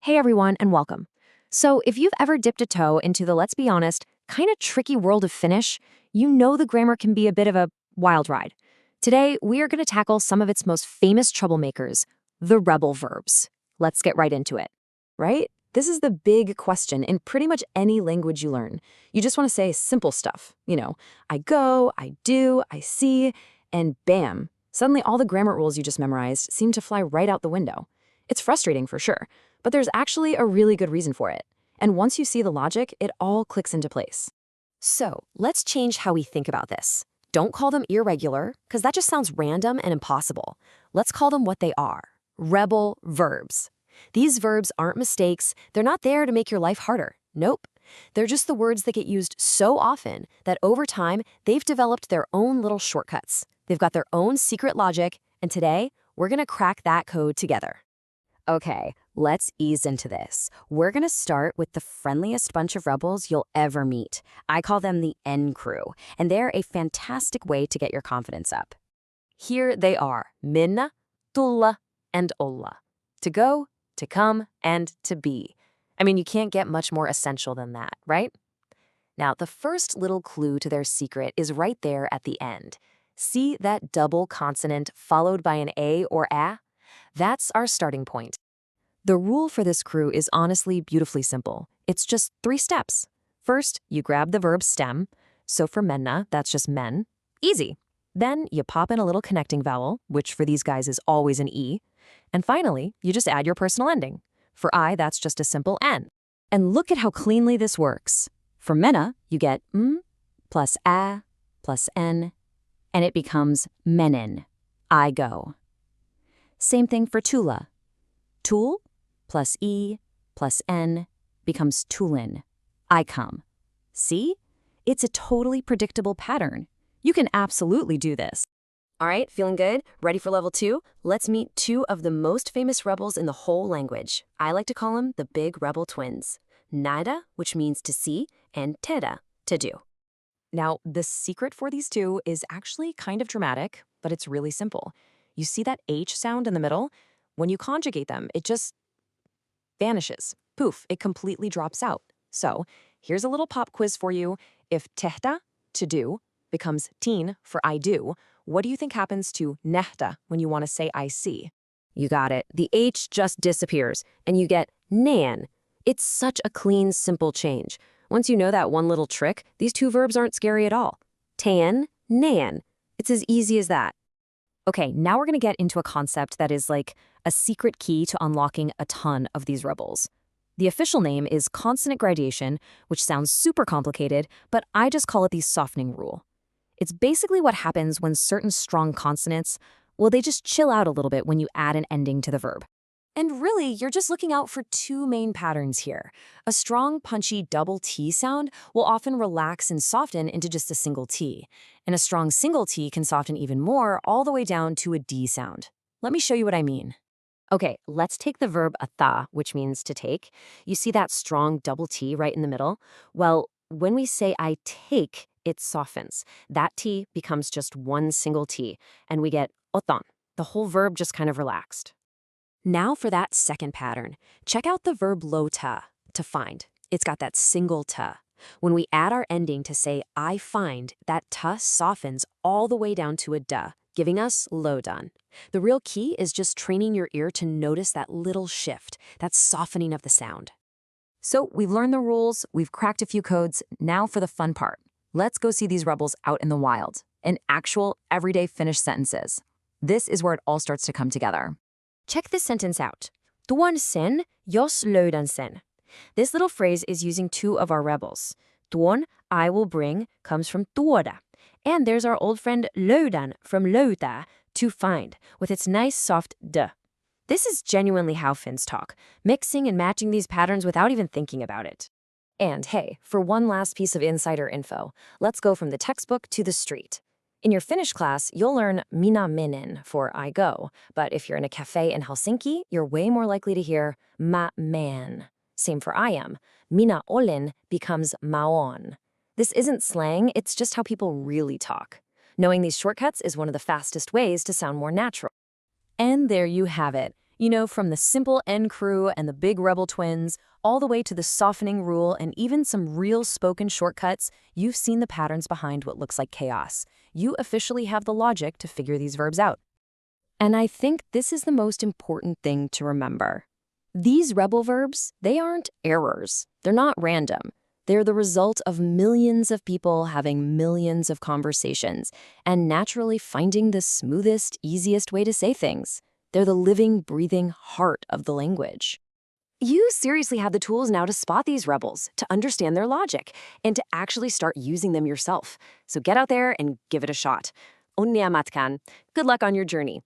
Hey everyone, and welcome. So, if you've ever dipped a toe into the, let's be honest, kind of tricky world of Finnish, you know the grammar can be a bit of a wild ride. Today, we are going to tackle some of its most famous troublemakers, the rebel verbs. Let's get right into it. Right? This is the big question in pretty much any language you learn. You just want to say simple stuff. I go, I do, I see, and bam, suddenly all the grammar rules you just memorized seem to fly right out the window. It's frustrating for sure, but there's actually a really good reason for it. And once you see the logic, it all clicks into place. So, let's change how we think about this. Don't call them irregular, because that just sounds random and impossible. Let's call them what they are, rebel verbs. These verbs aren't mistakes. They're not there to make your life harder. Nope. They're just the words that get used so often that over time, they've developed their own little shortcuts. They've got their own secret logic, and today, we're going to crack that code together. Okay, let's ease into this. We're going to start with the friendliest bunch of rebels you'll ever meet. I call them the N crew, and they're a fantastic way to get your confidence up. Here they are, minna, tulla, and olla. To go, to come, and to be. I mean, you can't get much more essential than that, right? Now, the first little clue to their secret is right there at the end. See that double consonant followed by an A or a? That's our starting point. The rule for this crew is honestly beautifully simple. It's just 3 steps. First, you grab the verb stem. So for menna, that's just men. Easy. Then you pop in a little connecting vowel, which for these guys is always an E. And finally, you just add your personal ending. For I, that's just a simple N. And look at how cleanly this works. For menna, you get m plus a plus n, and it becomes menen, I go. Same thing for tulla. Tul plus e plus n becomes tulin, I come. See? It's a totally predictable pattern. You can absolutely do this. All right, feeling good? Ready for level 2? Let's meet 2 of the most famous rebels in the whole language. I like to call them the big rebel twins. Nada, which means to see, and teda, to do. Now, the secret for these 2 is actually kind of dramatic, but it's really simple. You see that H sound in the middle? When you conjugate them, it just vanishes. Poof, it completely drops out. So, here's a little pop quiz for you. If tehta, to do, becomes teen for I do, what do you think happens to nehta when you want to say I see? You got it. The H just disappears, and you get nan. It's such a clean, simple change. Once you know that one little trick, these 2 verbs aren't scary at all. Tan, nan. It's as easy as that. Okay, now we're going to get into a concept that is like a secret key to unlocking a ton of these rebels. The official name is consonant gradation, which sounds super complicated, but I just call it the softening rule. It's basically what happens when certain strong consonants, well, they just chill out a little bit when you add an ending to the verb. And really, you're just looking out for 2 main patterns here. A strong, punchy double T sound will often relax and soften into just a single T. And a strong single T can soften even more, all the way down to a D sound. Let me show you what I mean. Okay, let's take the verb ata, which means to take. You see that strong double T right in the middle? Well, when we say I take, it softens. That T becomes just one single T, and we get otan. The whole verb just kind of relaxed. Now for that second pattern, check out the verb lota, to find. It's got that single ta. When we add our ending to say I find, that ta softens all the way down to a da, giving us lodan. The real key is just training your ear to notice that little shift, that softening of the sound. So we've learned the rules, we've cracked a few codes, now for the fun part. Let's go see these rebels out in the wild, in actual, everyday Finnish sentences. This is where it all starts to come together. Check this sentence out. Tuon sen, jos löydän sen. This little phrase is using 2 of our rebels. Tuon, I will bring, comes from tuoda. And there's our old friend löydän from löytää, to find, with its nice soft d. This is genuinely how Finns talk, mixing and matching these patterns without even thinking about it. And hey, for one last piece of insider info, let's go from the textbook to the street. In your Finnish class, you'll learn minä menen for I go, but if you're in a cafe in Helsinki, you're way more likely to hear mä menen. Same for I am. Minä olen becomes mä oon. This isn't slang, it's just how people really talk. Knowing these shortcuts is one of the fastest ways to sound more natural. And there you have it. You know, from the simple N crew and the big rebel twins, all the way to the softening rule and even some real spoken shortcuts, you've seen the patterns behind what looks like chaos. You officially have the logic to figure these verbs out. And I think this is the most important thing to remember. These rebel verbs, they aren't errors. They're not random. They're the result of millions of people having millions of conversations and naturally finding the smoothest, easiest way to say things. They're the living, breathing heart of the language. You seriously have the tools now to spot these rebels, to understand their logic, and to actually start using them yourself. So get out there and give it a shot. Onnea matkaan. Good luck on your journey.